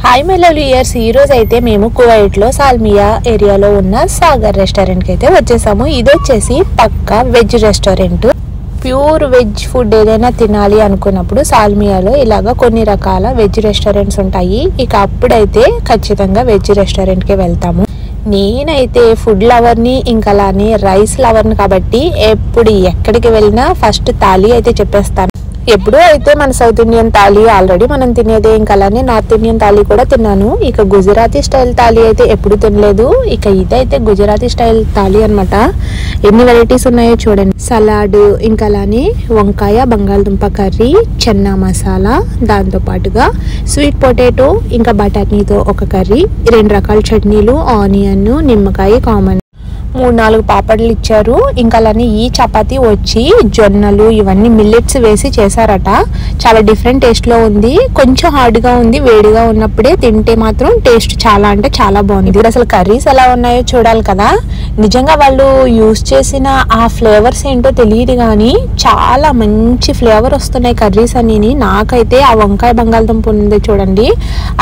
Hi my lovely years. ఈ రోజు అయితే మేము కువైట్లో సాల్మియా ఏరియాలో ఉన్న సాగర్ రెస్టారెంట్కి అయితే వచ్చేసాము. ఇది వచ్చేసి పక్కా veg restaurant. Pure veg food ఏదైనా తినాలి అనుకున్నప్పుడు సాల్మియాలో ఇలాగా కొన్ని రకాల వెజ్ రెస్టారెంట్స్ ఉంటాయి. ఇక అప్పుడైతే ఖచ్చితంగా వెజ్ రెస్టారెంట్కే వెళ్తాము. నేనైతే ఫుడ్ లవర్ని, ఇంకా అలానే రైస్ లవర్ని కాబట్టి ఎప్పుడు ఎక్కడికి వెళ్ళినా ఫస్ట్ థాలీ అయితే చెప్పేస్తాను. ఎప్పుడూ అయితే మన సౌత్ ఇండియన్ థాలీ ఆల్రెడీ మనం తినేదే, ఇంకా అలానే నార్త్ ఇండియన్ థాలీ కూడా తిన్నాను. ఇక గుజరాతీ స్టైల్ థాలీ అయితే ఎప్పుడు తినలేదు. ఇక ఇదైతే గుజరాతీ స్టైల్ థాలీ అనమాట. ఎన్ని వెరైటీస్ ఉన్నాయో చూడండి. సలాడ్, ఇంకా అలానే వంకాయ, బంగాళదుంప కర్రీ, చెన్నా మసాలా, దాంతో పాటుగా స్వీట్ పొటాటో, ఇంకా బటానీతో ఒక కర్రీ, 2 రకాల చట్నీలు, ఆనియన్, నిమ్మకాయ కామన్, 3-4 పాపడ్లు ఇచ్చారు. ఇంకా అలానే ఈ చపాతీ వచ్చి జొన్నలు ఇవన్నీ మిల్లెట్స్ వేసి చేశారట. చాలా డిఫరెంట్ టేస్ట్లో ఉంది. కొంచెం హార్డ్గా ఉంది. వేడిగా ఉన్నప్పుడే తింటే మాత్రం టేస్ట్ చాలా అంటే చాలా బాగుంది. ఇప్పుడు అసలు కర్రీస్ ఎలా ఉన్నాయో చూడాలి కదా. నిజంగా వాళ్ళు యూజ్ చేసిన ఆ ఫ్లేవర్స్ ఏంటో తెలియదు కానీ చాలా మంచి ఫ్లేవర్ వస్తున్నాయి కర్రీస్ అని. నాకైతే ఆ వంకాయ బంగాళదుంప ఉంది చూడండి,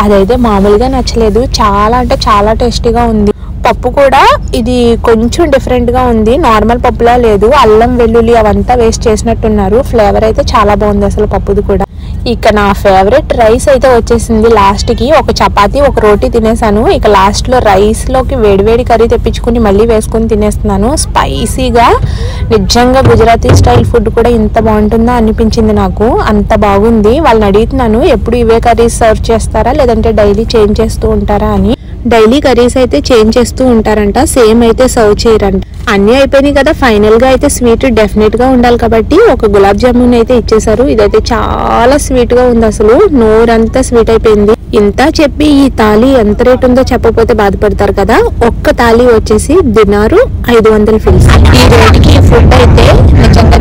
అదైతే మామూలుగా నచ్చలేదు. చాలా అంటే చాలా టేస్టీగా ఉంది. పప్పు కూడా ఇది కొంచెం డిఫరెంట్గా ఉంది. నార్మల్ పప్పులా లేదు. అల్లం వెల్లుల్లి అవంతా వేస్ట్ చేసినట్టున్నారు. ఫ్లేవర్ అయితే చాలా బాగుంది అసలు పప్పుది కూడా. ఇక నా ఫేవరెట్ రైస్ అయితే వచ్చేసింది. లాస్ట్కి ఒక చపాతీ, ఒక రోటీ తినేసాను. ఇక లాస్ట్లో రైస్లోకి వేడివేడి కర్రీ తెప్పించుకుని మళ్ళీ వేసుకొని తినేస్తున్నాను. స్పైసీగా. నిజంగా గుజరాతీ స్టైల్ ఫుడ్ కూడా ఇంత బాగుంటుందా అనిపించింది నాకు. అంత బాగుంది. వాళ్ళని అడుగుతున్నాను ఎప్పుడు ఇవే కర్రీస్ సర్వ్ చేస్తారా లేదంటే డైలీ చేంజ్ చేస్తూ ఉంటారా అని. డైలీ కర్రీస్ అయితే చేంజ్ చేస్తూ ఉంటారంట, సేమ్ అయితే సర్వ్ చేయరంట. అన్నీ అయిపోయినాయి కదా. ఫైనల్గా అయితే స్వీట్ డెఫినెట్గా ఉండాలి కాబట్టి ఒక గులాబ్ జామున్ అయితే ఇచ్చేసారు. ఇదైతే చాలా స్వీట్గా ఉంది. అసలు నోరంతా స్వీట్ అయిపోయింది. ఇంత చెప్పి ఈ థాలీ ఎంత రేట్ ఉందో చెప్పకపోతే బాధపడతారు కదా. ఒక్క థాలీ వచ్చేసి 500 ఫిల్స్. ఈ రేట్కి ఫుడ్ అయితే నిజంగా